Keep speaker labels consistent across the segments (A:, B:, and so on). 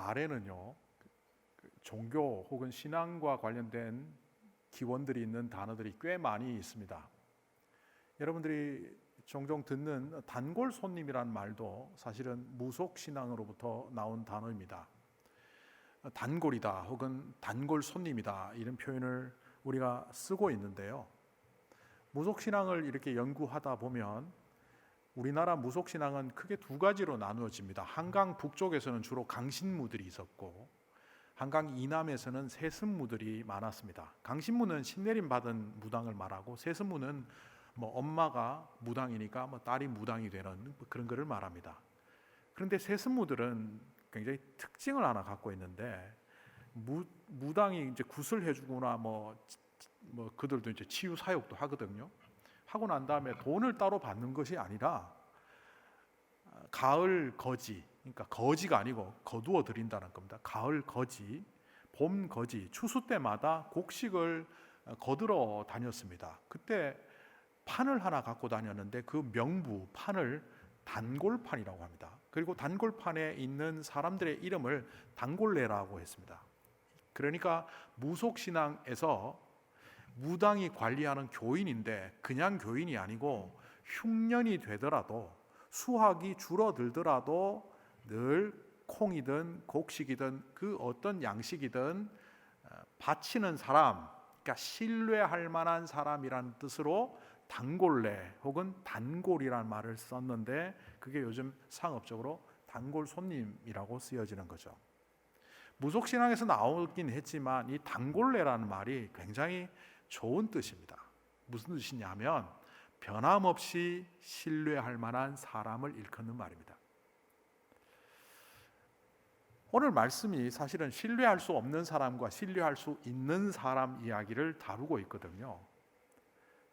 A: 말에는요, 종교 혹은 신앙과 관련된 기원들이 있는 단어들이 꽤 많이 있습니다. 여러분들이 종종 듣는 단골 손님이란 말도 사실은 무속신앙으로부터 나온 단어입니다. 단골이다 혹은 단골 손님이다, 이런 표현을 우리가 쓰고 있는데요, 무속신앙을 이렇게 연구하다 보면 우리나라 무속신앙은 크게 두 가지로 나누어집니다. 한강 북쪽에서는 주로 강신무들이 있었고, 한강 이남에서는 세습무들이 많았습니다. 강신무는 신내림 받은 무당을 말하고, 세습무는 엄마가 무당이니까 딸이 무당이 되는 그런 거를 말합니다. 그런데 세습무들은 굉장히 특징을 하나 갖고 있는데, 무당이 이제 굿을 해주거나 그들도 이제 치유 사역도 하거든요. 하고 난 다음에 돈을 따로 받는 것이 아니라 가을 거지, 그러니까 거지가 아니고 거두어 드린다는 겁니다. 가을 거지, 봄 거지, 추수 때마다 곡식을 거들어 다녔습니다. 그때 판을 하나 갖고 다녔는데 그 명부 판을 단골판이라고 합니다. 그리고 단골판에 있는 사람들의 이름을 단골레라고 했습니다. 그러니까 무속신앙에서 무당이 관리하는 교인인데 그냥 교인이 아니고 흉년이 되더라도, 수확이 줄어들더라도 늘 콩이든 곡식이든 그 어떤 양식이든 바치는 사람, 그러니까 신뢰할 만한 사람이라는 뜻으로 단골레 혹은 단골이라는 말을 썼는데, 그게 요즘 상업적으로 단골 손님이라고 쓰여지는 거죠. 무속신앙에서 나오긴 했지만 이 단골레라는 말이 굉장히 좋은 뜻입니다. 무슨 뜻이냐면 변함없이 신뢰할 만한 사람을 일컫는 말입니다. 오늘 말씀이 사실은 신뢰할 수 없는 사람과 신뢰할 수 있는 사람 이야기를 다루고 있거든요.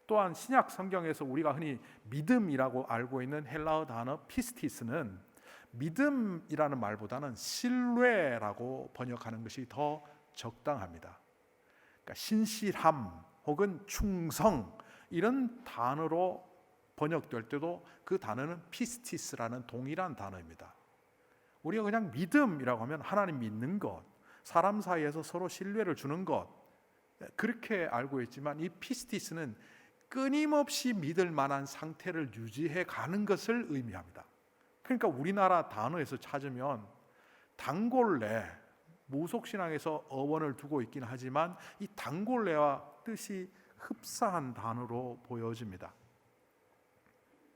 A: 또한 신약 성경에서 우리가 흔히 믿음이라고 알고 있는 헬라어 단어 피스티스는 믿음이라는 말보다는 신뢰라고 번역하는 것이 더 적당합니다. 그러니까 신실함 혹은 충성, 이런 단어로 번역될 때도 그 단어는 피스티스라는 동일한 단어입니다. 우리가 그냥 믿음이라고 하면 하나님 믿는 것, 사람 사이에서 서로 신뢰를 주는 것, 그렇게 알고 있지만 이 피스티스는 끊임없이 믿을 만한 상태를 유지해 가는 것을 의미합니다. 그러니까 우리나라 단어에서 찾으면 단골레, 무속신앙에서 어원을 두고 있긴 하지만 이 단골레와 뜻이 흡사한 단어로 보여집니다.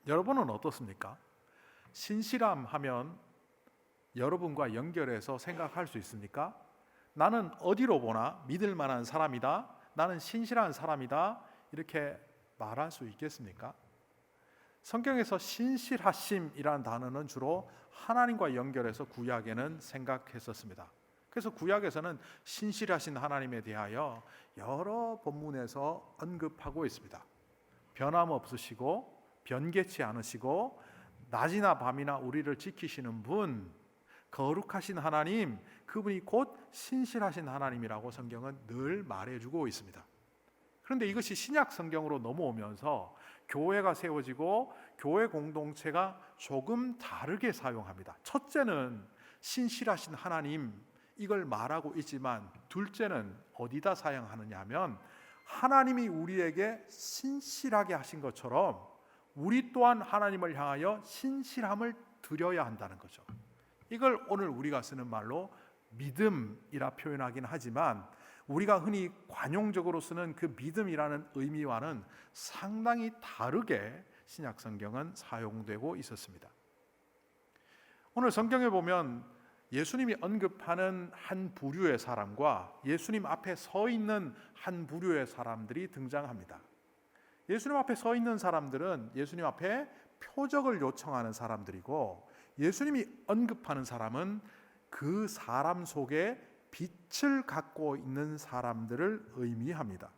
A: 여러분은 어떻습니까? 신실함 하면 여러분과 연결해서 생각할 수 있습니까? 나는 어디로 보나 믿을 만한 사람이다, 나는 신실한 사람이다, 이렇게 말할 수 있겠습니까? 성경에서 신실하심이라는 단어는 주로 하나님과 연결해서 구약에는 생각했었습니다. 그래서 구약에서는 신실하신 하나님에 대하여 여러 본문에서 언급하고 있습니다. 변함없으시고 변개치 않으시고 낮이나 밤이나 우리를 지키시는 분, 거룩하신 하나님, 그분이 곧 신실하신 하나님이라고 성경은 늘 말해주고 있습니다. 그런데 이것이 신약 성경으로 넘어오면서 교회가 세워지고 교회 공동체가 조금 다르게 사용합니다. 첫째는 신실하신 하나님, 이걸 말하고 있지만 둘째는 어디다 사용하느냐 하면 하나님이 우리에게 신실하게 하신 것처럼 우리 또한 하나님을 향하여 신실함을 드려야 한다는 거죠. 이걸 오늘 우리가 쓰는 말로 믿음이라 표현하긴 하지만 우리가 흔히 관용적으로 쓰는 그 믿음이라는 의미와는 상당히 다르게 신약 성경은 사용되고 있었습니다. 오늘 성경에 보면 예수님이 언급하는 한 부류의 사람과 예수님 앞에 서 있는 한 부류의 사람들이 등장합니다. 예수님 앞에 서 있는 사람들은 예수님 앞에 표적을 요청하는 사람들이고, 예수님이 언급하는 사람은 그 사람 속에 빛을 갖고 있는 사람들을 의미합니다.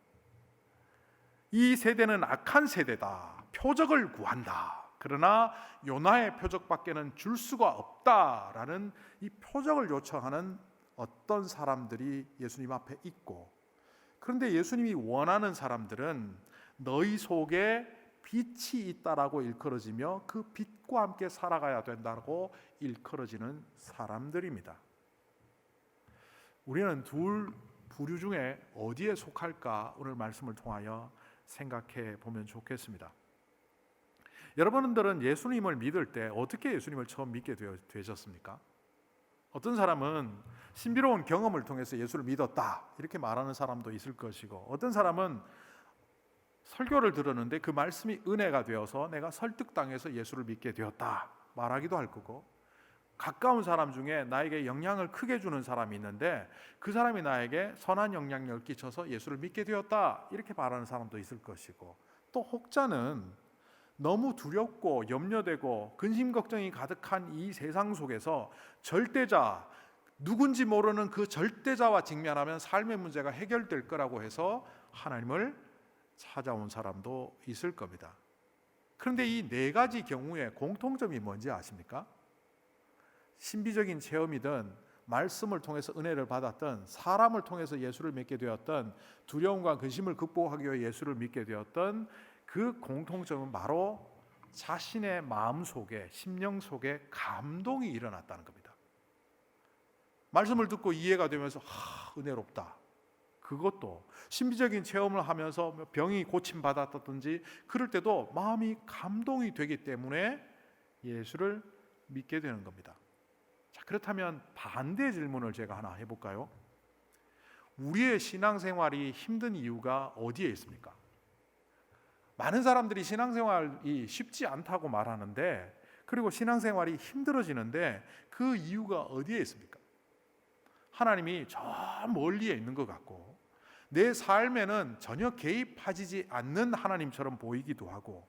A: 이 세대는 악한 세대다, 표적을 구한다, 그러나 요나의 표적밖에는 줄 수가 없다라는 이 표적을 요청하는 어떤 사람들이 예수님 앞에 있고, 그런데 예수님이 원하는 사람들은 너희 속에 빛이 있다라고 일컬어지며 그 빛과 함께 살아가야 된다고 일컬어지는 사람들입니다. 우리는 둘 부류 중에 어디에 속할까 오늘 말씀을 통하여 생각해 보면 좋겠습니다. 여러분들은 예수님을 믿을 때 어떻게 예수님을 처음 믿게 되셨습니까? 어떤 사람은 신비로운 경험을 통해서 예수를 믿었다 이렇게 말하는 사람도 있을 것이고, 어떤 사람은 설교를 들었는데 그 말씀이 은혜가 되어서 내가 설득당해서 예수를 믿게 되었다 말하기도 할 거고, 가까운 사람 중에 나에게 영향을 크게 주는 사람이 있는데 그 사람이 나에게 선한 영향력을 끼쳐서 예수를 믿게 되었다 이렇게 말하는 사람도 있을 것이고, 또 혹자는 너무 두렵고 염려되고 근심 걱정이 가득한 이 세상 속에서 절대자, 누군지 모르는 그 절대자와 직면하면 삶의 문제가 해결될 거라고 해서 하나님을 찾아온 사람도 있을 겁니다. 그런데 이 네 가지 경우의 공통점이 뭔지 아십니까? 신비적인 체험이든 말씀을 통해서 은혜를 받았던, 사람을 통해서 예수를 믿게 되었던, 두려움과 근심을 극복하기 위해 예수를 믿게 되었던 그 공통점은 바로 자신의 마음 속에, 심령 속에 감동이 일어났다는 겁니다. 말씀을 듣고 이해가 되면서 은혜롭다. 그것도 신비적인 체험을 하면서 병이 고침받았다든지 그럴 때도 마음이 감동이 되기 때문에 예수를 믿게 되는 겁니다. 자, 그렇다면 반대 질문을 제가 하나 해볼까요? 우리의 신앙생활이 힘든 이유가 어디에 있습니까? 많은 사람들이 신앙생활이 쉽지 않다고 말하는데, 그리고 신앙생활이 힘들어지는데 그 이유가 어디에 있습니까? 하나님이 저 멀리에 있는 것 같고 내 삶에는 전혀 개입하지 않는 하나님처럼 보이기도 하고,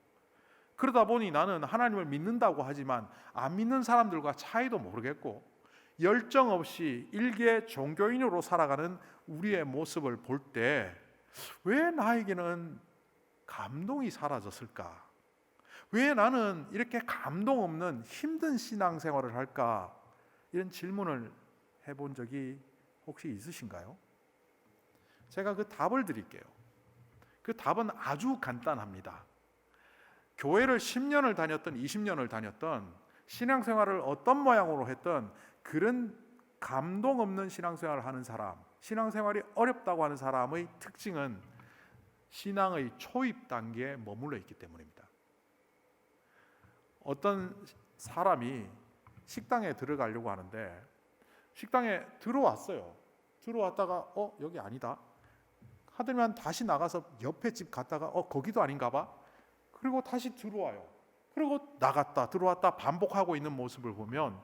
A: 그러다 보니 나는 하나님을 믿는다고 하지만 안 믿는 사람들과 차이도 모르겠고 열정 없이 일개 종교인으로 살아가는 우리의 모습을 볼 때 왜 나에게는 감동이 사라졌을까? 왜 나는 이렇게 감동 없는 힘든 신앙생활을 할까? 이런 질문을 해본 적이 혹시 있으신가요? 제가 그 답을 드릴게요. 그 답은 아주 간단합니다. 교회를 10년을 다녔던 20년을 다녔던 신앙생활을 어떤 모양으로 했던 그런 감동 없는 신앙생활을 하는 사람, 신앙생활이 어렵다고 하는 사람의 특징은 신앙의 초입 단계에 머물러 있기 때문입니다. 어떤 사람이 식당에 들어가려고 하는데 식당에 들어왔어요. 들어왔다가 여기 아니다 하더니만 다시 나가서 옆에 집 갔다가 거기도 아닌가 봐. 그리고 다시 들어와요. 그리고 나갔다 들어왔다 반복하고 있는 모습을 보면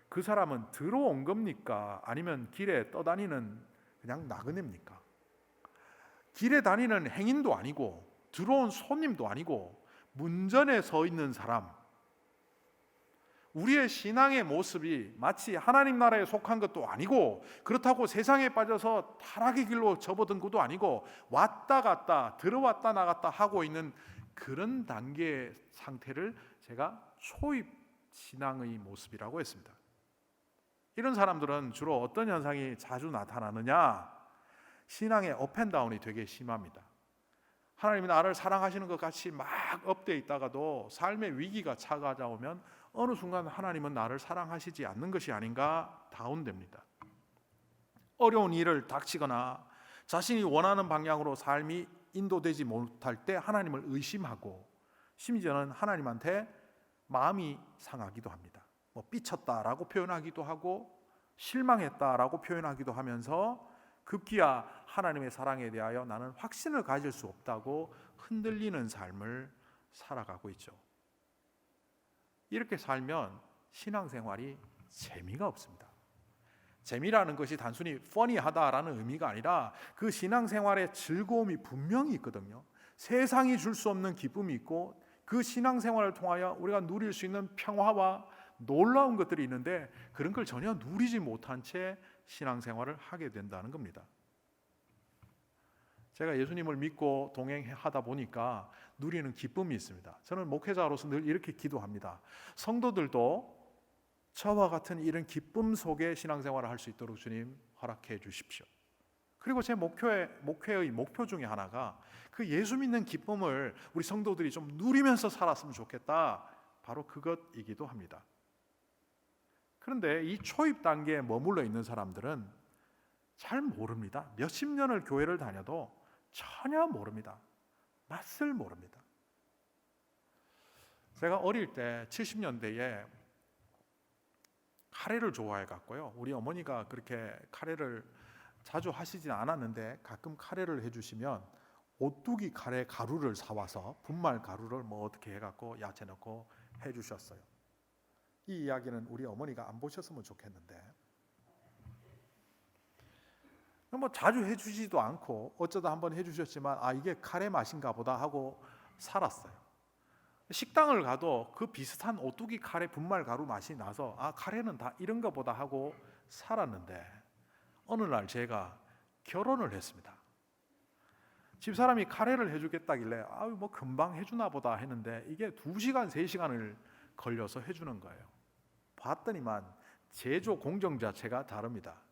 A: 그 사람은 들어온 겁니까? 아니면 길에 떠다니는 그냥 나그네입니까? 길에 다니는 행인도 아니고 들어온 손님도 아니고 문전에 서 있는 사람. 우리의 신앙의 모습이 마치 하나님 나라에 속한 것도 아니고 그렇다고 세상에 빠져서 타락의 길로 접어든 것도 아니고 왔다 갔다 들어왔다 나갔다 하고 있는 그런 단계의 상태를 제가 초입 신앙의 모습이라고 했습니다. 이런 사람들은 주로 어떤 현상이 자주 나타나느냐? 신앙의 업앤다운이 되게 심합니다. 하나님이 나를 사랑하시는 것 같이 막 업돼 있다가도 삶의 위기가 찾아오면 어느 순간 하나님은 나를 사랑하시지 않는 것이 아닌가 다운됩니다. 어려운 일을 닥치거나 자신이 원하는 방향으로 삶이 인도되지 못할 때 하나님을 의심하고 심지어는 하나님한테 마음이 상하기도 합니다. 삐쳤다라고 표현하기도 하고 실망했다라고 표현하기도 하면서 급기야 하나님의 사랑에 대하여 나는 확신을 가질 수 없다고 흔들리는 삶을 살아가고 있죠. 이렇게 살면 신앙생활이 재미가 없습니다. 재미라는 것이 단순히 퍼니하다라는 의미가 아니라 그 신앙생활의 즐거움이 분명히 있거든요. 세상이 줄 수 없는 기쁨이 있고 그 신앙생활을 통하여 우리가 누릴 수 있는 평화와 놀라운 것들이 있는데 그런 걸 전혀 누리지 못한 채 신앙생활을 하게 된다는 겁니다. 제가 예수님을 믿고 동행하다 보니까 누리는 기쁨이 있습니다. 저는 목회자로서 늘 이렇게 기도합니다. 성도들도 저와 같은 이런 기쁨 속에 신앙생활을 할 수 있도록 주님 허락해 주십시오. 그리고 제 목회의 목표 중에 하나가 그 예수 믿는 기쁨을 우리 성도들이 좀 누리면서 살았으면 좋겠다. 바로 그것이기도 합니다. 그런데 이 초입 단계에 머물러 있는 사람들은 잘 모릅니다. 몇십 년을 교회를 다녀도 전혀 모릅니다. 맛을 모릅니다. 제가 어릴 때 70년대에 카레를 좋아해 갖고요. 우리 어머니가 그렇게 카레를 자주 하시진 않았는데 가끔 카레를 해주시면 오뚜기 카레 가루를 사와서 분말 가루를 뭐 어떻게 해갖고 야채 넣고 해주셨어요. 이 이야기는 우리 어머니가 안 보셨으면 좋겠는데 뭐 자주 해주지도 않고 어쩌다 한번 해주셨지만 이게 카레 맛인가 보다 하고 살았어요. 식당을 가도 그 비슷한 오뚜기 카레 분말 가루 맛이 나서 카레는 다 이런가 보다 하고 살았는데 어느 날 제가 결혼을 했습니다. 집사람이 카레를 해주겠다길래 뭐 금방 해주나 보다 했는데 이게 2시간 3시간을 걸려서 해주는 거예요. 봤더니만 제조 공정 자체가 다릅니다.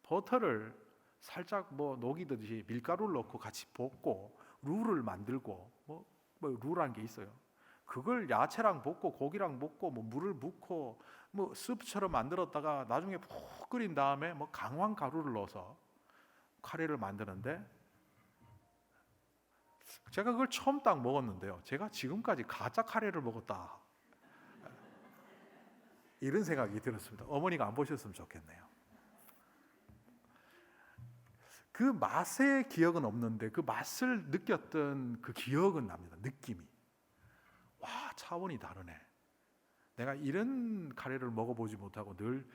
A: 버터를 살짝 뭐 녹이듯이 밀가루를 넣고 같이 볶고 룰을 만들고 뭐 룰한 게 있어요. 그걸 야채랑 볶고 고기랑 볶고 뭐 물을 붓고 뭐 스프처럼 만들었다가 나중에 푹 끓인 다음에 뭐 강황 가루를 넣어서 카레를 만드는데 제가 그걸 처음 딱 먹었는데요. 제가 지금까지 가짜 카레를 먹었다. 이런 생각이 들었습니다. 어머니가 안 보셨으면 좋겠네요. 그 맛의 기억은 없는데 그 맛을 느꼈던 그 기억은 납니다. 느낌이. 와, 차원이 다르네. 내가 이런 카레를 먹어보지 못하고 늘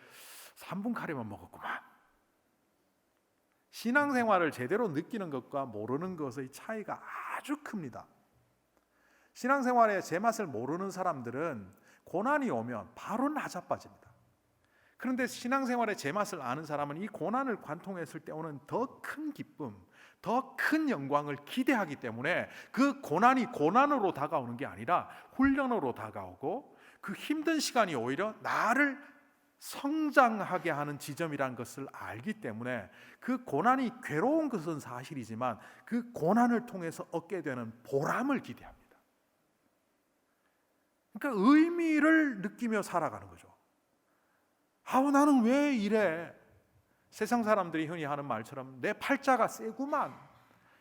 A: 3분 카레만 먹었구만. 신앙생활을 제대로 느끼는 것과 모르는 것의 차이가 아주 큽니다. 신앙생활의 제맛을 모르는 사람들은 고난이 오면 바로 나자빠집니다. 그런데 신앙생활의 제맛을 아는 사람은 이 고난을 관통했을 때 오는 더 큰 기쁨, 더 큰 영광을 기대하기 때문에 그 고난이 고난으로 다가오는 게 아니라 훈련으로 다가오고 그 힘든 시간이 오히려 나를 성장하게 하는 지점이라는 것을 알기 때문에 그 고난이 괴로운 것은 사실이지만 그 고난을 통해서 얻게 되는 보람을 기대합니다. 그러니까 의미를 느끼며 살아가는 거죠. 나는 왜 이래? 세상 사람들이 흔히 하는 말처럼 내 팔자가 세구만,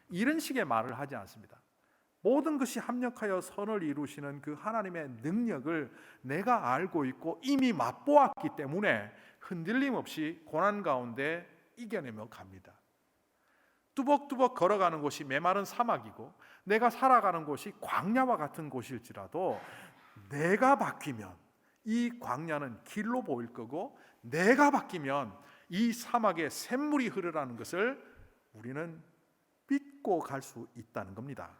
A: 이런 식의 말을 하지 않습니다. 모든 것이 합력하여 선을 이루시는 그 하나님의 능력을 내가 알고 있고 이미 맛보았기 때문에 흔들림 없이 고난 가운데 이겨내며 갑니다. 뚜벅뚜벅 걸어가는 곳이 메마른 사막이고 내가 살아가는 곳이 광야와 같은 곳일지라도 내가 바뀌면 이 광야는 길로 보일 거고 내가 바뀌면 이 사막에 샘물이 흐르라는 것을 우리는 믿고 갈 수 있다는 겁니다.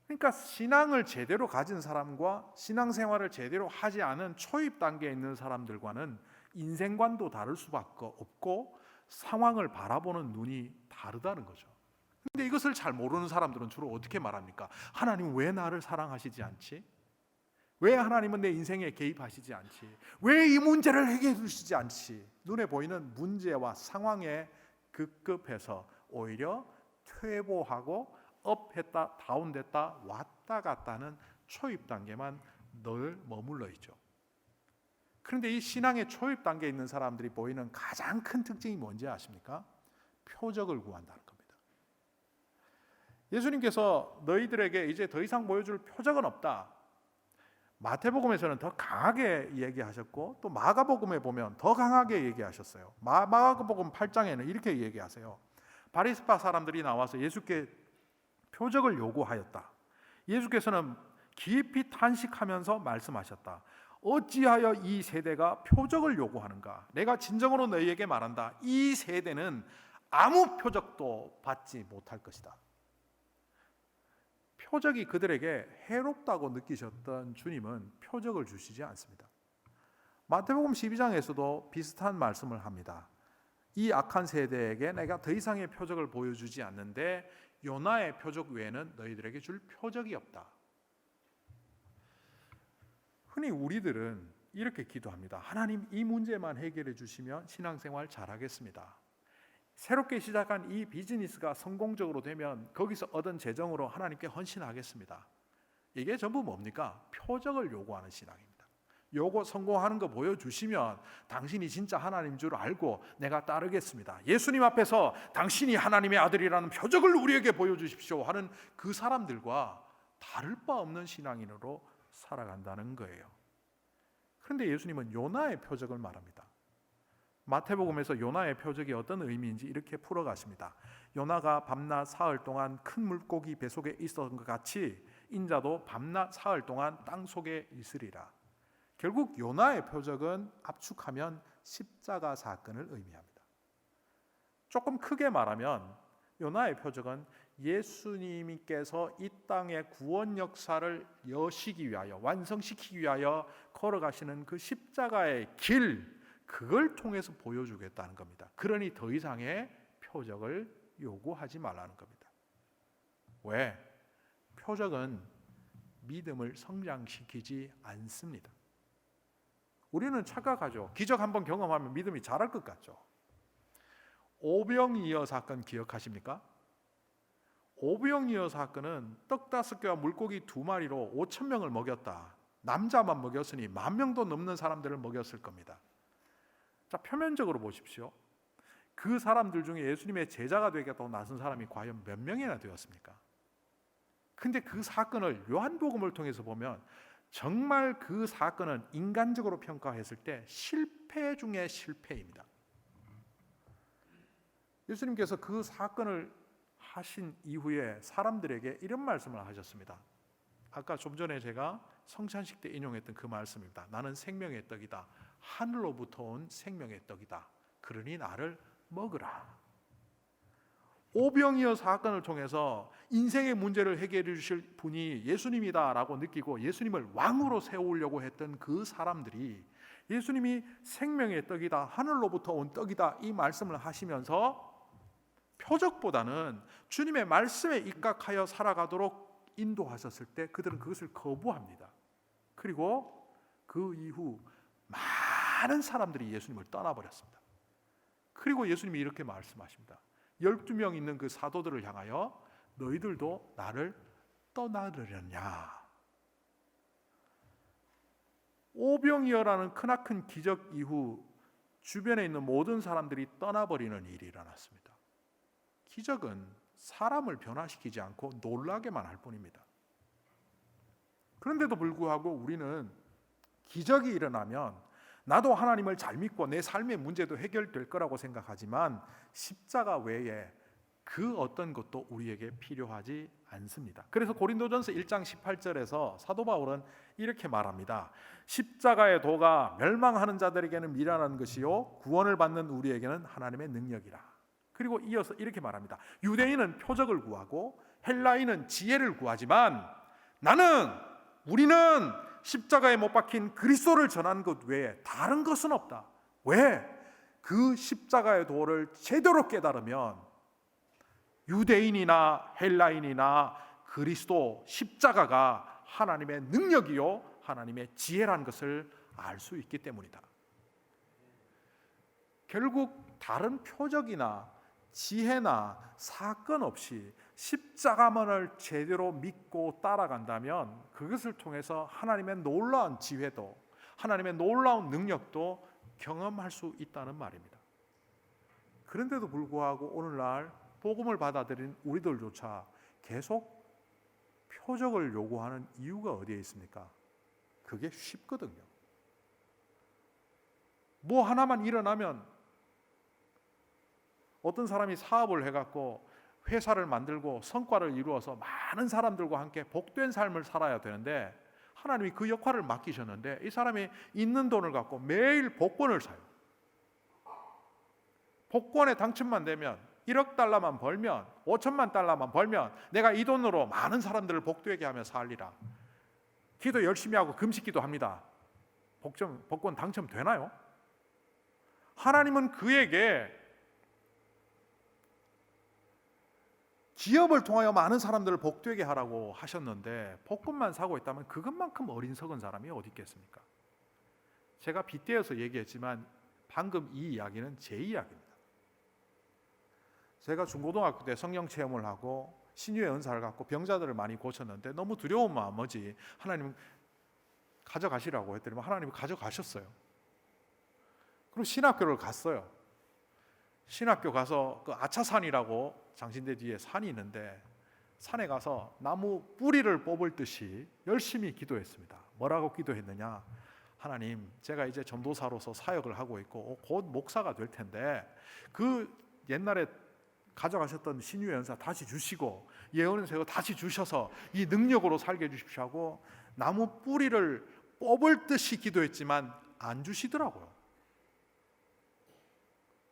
A: 그러니까 신앙을 제대로 가진 사람과 신앙생활을 제대로 하지 않은 초입 단계에 있는 사람들과는 인생관도 다를 수밖에 없고 상황을 바라보는 눈이 다르다는 거죠. 그런데 이것을 잘 모르는 사람들은 주로 어떻게 말합니까? 하나님 왜 나를 사랑하시지 않지? 왜 하나님은 내 인생에 개입하시지 않지? 왜 이 문제를 해결해 주시지 않지? 눈에 보이는 문제와 상황에 급급해서 오히려 퇴보하고 업했다 다운됐다 왔다 갔다 하는 초입 단계만 늘 머물러 있죠. 그런데 이 신앙의 초입 단계에 있는 사람들이 보이는 가장 큰 특징이 뭔지 아십니까? 표적을 구한다는 겁니다. 예수님께서 너희들에게 이제 더 이상 보여줄 표적은 없다. 마태복음에서는 더 강하게 얘기하셨고 또 마가복음에 보면 더 강하게 얘기하셨어요. 마가복음 8장에는 이렇게 얘기하세요. 바리새파 사람들이 나와서 예수께 표적을 요구하였다. 예수께서는 깊이 탄식하면서 말씀하셨다. 어찌하여 이 세대가 표적을 요구하는가? 내가 진정으로 너희에게 말한다. 이 세대는 아무 표적도 받지 못할 것이다. 표적이 그들에게 해롭다고 느끼셨던 주님은 표적을 주시지 않습니다. 마태복음 12장에서도 비슷한 말씀을 합니다. 이 악한 세대에게 내가 더 이상의 표적을 보여주지 않는데 요나의 표적 외에는 너희들에게 줄 표적이 없다. 흔히 우리들은 이렇게 기도합니다. 하나님 이 문제만 해결해 주시면 신앙생활 잘하겠습니다. 새롭게 시작한 이 비즈니스가 성공적으로 되면 거기서 얻은 재정으로 하나님께 헌신하겠습니다. 이게 전부 뭡니까? 표적을 요구하는 신앙입니다. 요거 성공하는 거 보여주시면 당신이 진짜 하나님 줄 알고 내가 따르겠습니다. 예수님 앞에서 당신이 하나님의 아들이라는 표적을 우리에게 보여주십시오 하는 그 사람들과 다를 바 없는 신앙인으로 살아간다는 거예요. 그런데 예수님은 요나의 표적을 말합니다. 마태복음에서 요나의 표적이 어떤 의미인지 이렇게 풀어가십니다. 요나가 밤낮 사흘 동안 큰 물고기 뱃속에 있었던 것 같이 인자도 밤낮 사흘 동안 땅 속에 있으리라. 결국 요나의 표적은 압축하면 십자가 사건을 의미합니다. 조금 크게 말하면 요나의 표적은 예수님께서 이 땅의 구원 역사를 여시기 위하여, 완성시키기 위하여 걸어가시는 그 십자가의 길, 그걸 통해서 보여주겠다는 겁니다. 그러니 더 이상의 표적을 요구하지 말라는 겁니다. 왜? 표적은 믿음을 성장시키지 않습니다. 우리는 착각하죠. 기적 한번 경험하면 믿음이 자랄 것 같죠. 오병이어 사건 기억하십니까? 오병이어 사건은 떡 5개와 물고기 2마리로 5,000명을 먹였다. 남자만 먹였으니 10,000명도 넘는 사람들을 먹였을 겁니다. 자, 표면적으로 보십시오. 그 사람들 중에 예수님의 제자가 되겠다고 나선 사람이 과연 몇 명이나 되었습니까? 근데 그 사건을 요한복음을 통해서 보면 정말 그 사건은 인간적으로 평가했을 때 실패 중에 실패입니다. 예수님께서 그 사건을 하신 이후에 사람들에게 이런 말씀을 하셨습니다. 아까 좀 전에 제가 성찬식 때 인용했던 그 말씀입니다. 나는 생명의 떡이다. 하늘로부터 온 생명의 떡이다. 그러니 나를 먹으라. 오병이어 사건을 통해서 인생의 문제를 해결해 주실 분이 예수님이다라고 느끼고 예수님을 왕으로 세우려고 했던 그 사람들이 예수님이 생명의 떡이다, 하늘로부터 온 떡이다 이 말씀을 하시면서 표적보다는 주님의 말씀에 입각하여 살아가도록 인도하셨을 때 그들은 그것을 거부합니다. 그리고 그 이후 많은 사람들이 예수님을 떠나버렸습니다. 그리고 예수님이 이렇게 말씀하십니다. 12명 있는 그 사도들을 향하여 너희들도 나를 떠나려냐. 오병이어라는 크나큰 기적 이후 주변에 있는 모든 사람들이 떠나버리는 일이 일어났습니다. 기적은 사람을 변화시키지 않고 놀라게만 할 뿐입니다. 그런데도 불구하고 우리는 기적이 일어나면 나도 하나님을 잘 믿고 내 삶의 문제도 해결될 거라고 생각하지만 십자가 외에 그 어떤 것도 우리에게 필요하지 않습니다. 그래서 고린도전서 1장 18절에서 사도 바울은 이렇게 말합니다. 십자가의 도가 멸망하는 자들에게는 미련한 것이요 구원을 받는 우리에게는 하나님의 능력이라. 그리고 이어서 이렇게 말합니다. 유대인은 표적을 구하고 헬라인은 지혜를 구하지만 우리는 십자가에 못 박힌 그리스도를 전하는 것 외에 다른 것은 없다. 왜? 그 십자가의 도를 제대로 깨달으면 유대인이나 헬라인이나 그리스도 십자가가 하나님의 능력이요 하나님의 지혜라는 것을 알 수 있기 때문이다. 결국 다른 표적이나 지혜나 사건 없이 십자가만을 제대로 믿고 따라간다면 그것을 통해서 하나님의 놀라운 지혜도 하나님의 놀라운 능력도 경험할 수 있다는 말입니다. 그런데도 불구하고 오늘날 복음을 받아들인 우리들조차 계속 표적을 요구하는 이유가 어디에 있습니까? 그게 쉽거든요. 뭐 하나만 일어나면 어떤 사람이 사업을 해갖고 회사를 만들고 성과를 이루어서 많은 사람들과 함께 복된 삶을 살아야 되는데 하나님이 그 역할을 맡기셨는데 이 사람이 있는 돈을 갖고 매일 복권을 사요. 복권에 당첨만 되면 1억 달러만 벌면 5천만 달러만 벌면 내가 이 돈으로 많은 사람들을 복되게 하며 살리라. 기도 열심히 하고 금식기도 합니다. 복권 당첨되나요? 하나님은 그에게 기업을 통하여 많은 사람들을 복되게 하라고 하셨는데 복권만 사고 있다면 그것만큼 어리석은 사람이 어디 있겠습니까? 제가 빗대어서 얘기했지만 방금 이 이야기는 제 이야기입니다. 제가 중고등학교 때 성령 체험을 하고 신유의 은사를 갖고 병자들을 많이 고쳤는데 너무 두려운 마음이지 하나님 가져가시라고 했더니 하나님이 가져가셨어요. 그리고 신학교를 갔어요. 신학교 가서 그 아차산이라고 장신대 뒤에 산이 있는데 산에 가서 나무 뿌리를 뽑을 듯이 열심히 기도했습니다. 뭐라고 기도했느냐? 하나님, 제가 이제 전도사로서 사역을 하고 있고 곧 목사가 될 텐데 그 옛날에 가져가셨던 신유의 연사 다시 주시고 예언의 세고 다시 주셔서 이 능력으로 살게 해주십시오 하고 나무 뿌리를 뽑을 듯이 기도했지만 안 주시더라고요.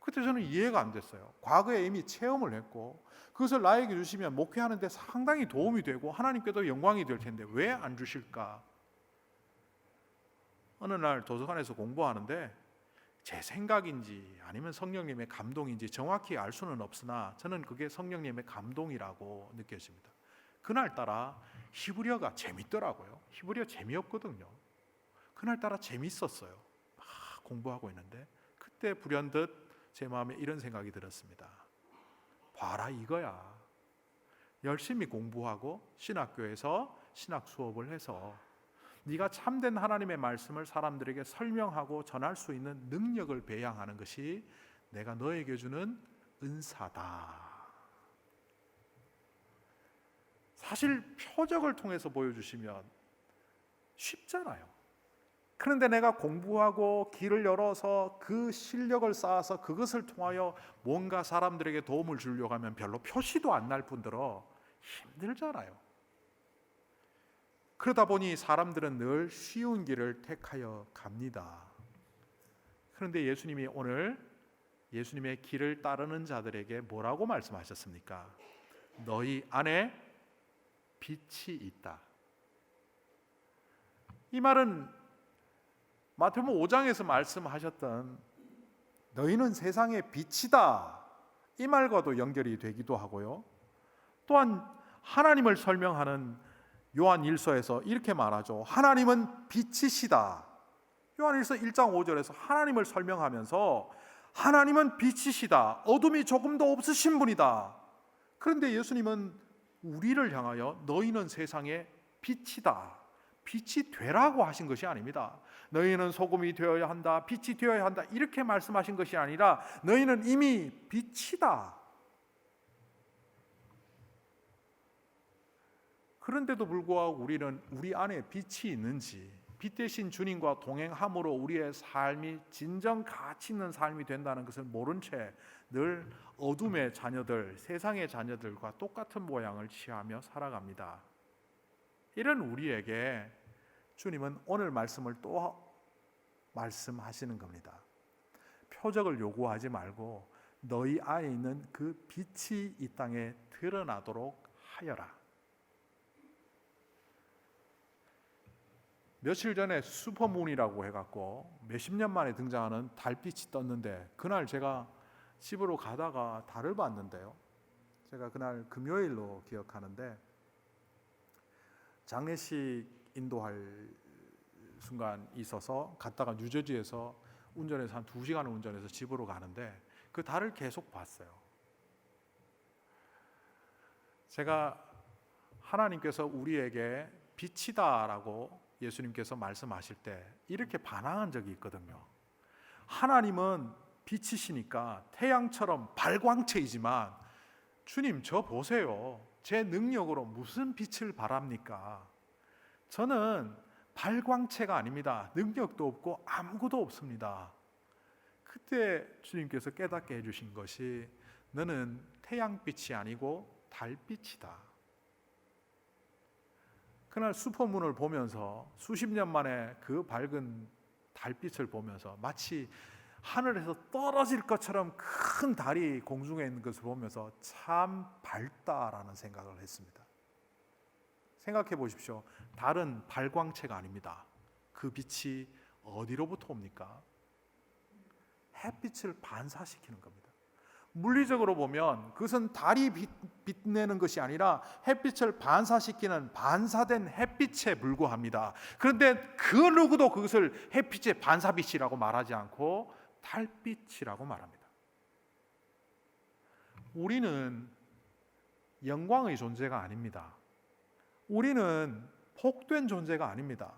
A: 그때 저는 이해가 안 됐어요. 과거에 이미 체험을 했고 그것을 나에게 주시면 목회하는 데 상당히 도움이 되고 하나님께도 영광이 될 텐데 왜 안 주실까? 어느 날 도서관에서 공부하는데 제 생각인지 아니면 성령님의 감동인지 정확히 알 수는 없으나 저는 그게 성령님의 감동이라고 느껴집니다. 그날따라 히브리어가 재밌더라고요. 히브리어 재미없거든요. 그날따라 재밌었어요. 막 공부하고 있는데 그때 불현듯 제 마음에 이런 생각이 들었습니다. 봐라 이거야. 열심히 공부하고 신학교에서 신학 수업을 해서 네가 참된 하나님의 말씀을 사람들에게 설명하고 전할 수 있는 능력을 배양하는 것이 내가 너에게 주는 은사다. 사실 표적을 통해서 보여주시면 쉽잖아요. 그런데 내가 공부하고 길을 열어서 그 실력을 쌓아서 그것을 통하여 뭔가 사람들에게 도움을 주려고 하면 별로 표시도 안 날 뿐더러 힘들잖아요. 그러다 보니 사람들은 늘 쉬운 길을 택하여 갑니다. 그런데 예수님이 오늘 예수님의 길을 따르는 자들에게 뭐라고 말씀하셨습니까? 너희 안에 빛이 있다. 이 말은 마태복음 5장에서 말씀하셨던 너희는 세상의 빛이다 이 말과도 연결이 되기도 하고요. 또한 하나님을 설명하는 요한 1서에서 이렇게 말하죠. 하나님은 빛이시다. 요한 1서 1장 5절에서 하나님을 설명하면서 하나님은 빛이시다. 어둠이 조금도 없으신 분이다. 그런데 예수님은 우리를 향하여 너희는 세상의 빛이다. 빛이 되라고 하신 것이 아닙니다. 너희는 소금이 되어야 한다. 빛이 되어야 한다. 이렇게 말씀하신 것이 아니라 너희는 이미 빛이다. 그런데도 불구하고 우리는 우리 안에 빛이 있는지 빛 대신 주님과 동행함으로 우리의 삶이 진정 가치 있는 삶이 된다는 것을 모른 채 늘 어둠의 자녀들, 세상의 자녀들과 똑같은 모양을 취하며 살아갑니다. 이런 우리에게 주님은 오늘 말씀을 또 말씀하시는 겁니다. 표적을 요구하지 말고 너희 안에 있는 그 빛이 이 땅에 드러나도록 하여라. 며칠 전에 슈퍼문이라고 해갖고 몇십 년 만에 등장하는 달빛이 떴는데 그날 제가 집으로 가다가 달을 봤는데요. 제가 그날 금요일로 기억하는데 장례식 인도할 순간 있어서 갔다가 뉴저지에서 운전해서 한 2시간을 운전해서 집으로 가는데 그 달을 계속 봤어요. 제가 하나님께서 우리에게 빛이다라고 예수님께서 말씀하실 때 이렇게 반항한 적이 있거든요. 하나님은 빛이시니까 태양처럼 발광체이지만 주님 저 보세요. 제 능력으로 무슨 빛을 발합니까? 저는 발광체가 아닙니다. 능력도 없고 아무것도 없습니다. 그때 주님께서 깨닫게 해주신 것이 너는 태양빛이 아니고 달빛이다. 그날 슈퍼문을 보면서 수십 년 만에 그 밝은 달빛을 보면서 마치 하늘에서 떨어질 것처럼 큰 달이 공중에 있는 것을 보면서 참 밝다라는 생각을 했습니다. 생각해 보십시오. 달은 발광체가 아닙니다. 그 빛이 어디로부터 옵니까? 햇빛을 반사시키는 겁니다. 물리적으로 보면 그것은 달이 빛내는 것이 아니라 햇빛을 반사시키는 반사된 햇빛에 불과합니다. 그런데 그 누구도 그것을 햇빛의 반사빛이라고 말하지 않고 달빛이라고 말합니다. 우리는 영광의 존재가 아닙니다. 우리는 복된 존재가 아닙니다.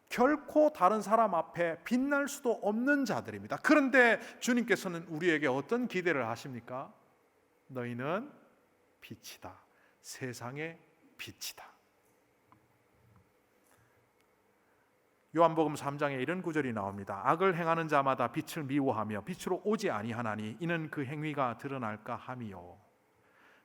A: 결코 다른 사람 앞에 빛날 수도 없는 자들입니다. 그런데 주님께서는 우리에게 어떤 기대를 하십니까? 너희는 빛이다. 세상의 빛이다. 요한복음 3장에 이런 구절이 나옵니다. 악을 행하는 자마다 빛을 미워하며 빛으로 오지 아니하나니 이는 그 행위가 드러날까 함이요.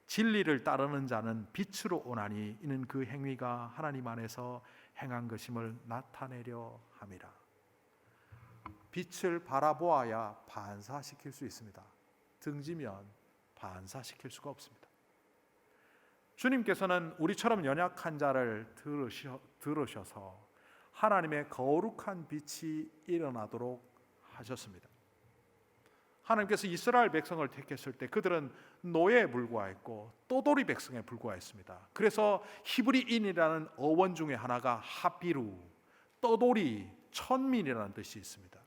A: 진리를 따르는 자는 빛으로 오나니 이는 그 행위가 하나님 안에서 행한 것임을 나타내려 함이라. 빛을 바라보아야 반사시킬 수 있습니다. 등지면 반사시킬 수가 없습니다. 주님께서는 우리처럼 연약한 자를 들으셔서 하나님의 거룩한 빛이 일어나도록 하셨습니다. 하나님께서 이스라엘 백성을 택했을 때 그들은 노예에 불과했고 떠돌이 백성에 불과했습니다. 그래서 히브리인이라는 어원 중에 하나가 하비루, 떠돌이, 천민이라는 뜻이 있습니다.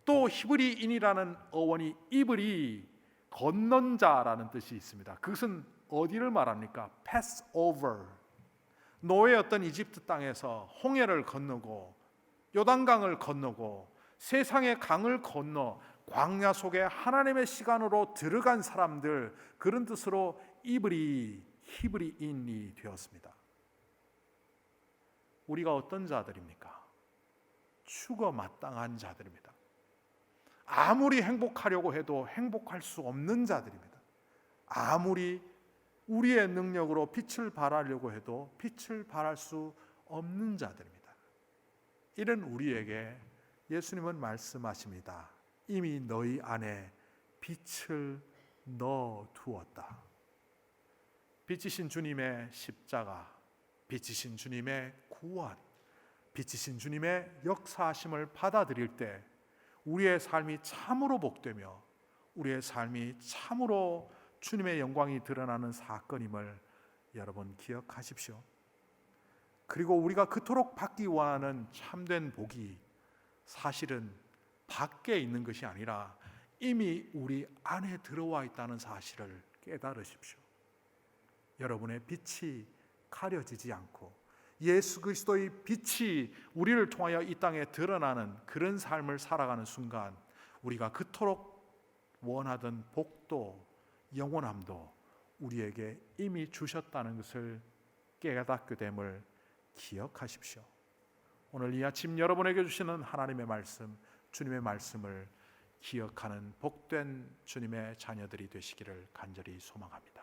A: 또 히브리인이라는 어원이 이브리, 건넌 자라는 뜻이 있습니다. 그것은 어디를 말합니까? pass over. 노예였던 이집트 땅에서 홍해를 건너고 요단강을 건너고 세상의 강을 건너 광야 속에 하나님의 시간으로 들어간 사람들, 그런 뜻으로 이브리, 히브리인이 되었습니다. 우리가 어떤 자들입니까? 죽어 마땅한 자들입니다. 아무리 행복하려고 해도 행복할 수 없는 자들입니다. 아무리 우리의 능력으로 빛을 발하려고 해도 빛을 발할 수 없는 자들입니다. 이런 우리에게 예수님은 말씀하십니다. 이미 너희 안에 빛을 넣어 두었다. 빛이신 주님의 십자가, 빛이신 주님의 구원, 빛이신 주님의 역사하심을 받아들일 때 우리의 삶이 참으로 복되며 우리의 삶이 참으로 주님의 영광이 드러나는 사건임을 여러분 기억하십시오. 그리고 우리가 그토록 받기 원하는 참된 복이 사실은 밖에 있는 것이 아니라 이미 우리 안에 들어와 있다는 사실을 깨달으십시오. 여러분의 빛이 가려지지 않고 예수 그리스도의 빛이 우리를 통하여 이 땅에 드러나는 그런 삶을 살아가는 순간 우리가 그토록 원하던 복도 영원함도 우리에게 이미 주셨다는 것을 깨닫게 됨을 기억하십시오. 오늘 이 아침 여러분에게 주시는 하나님의 말씀, 주님의 말씀을 기억하는 복된 주님의 자녀들이 되시기를 간절히 소망합니다.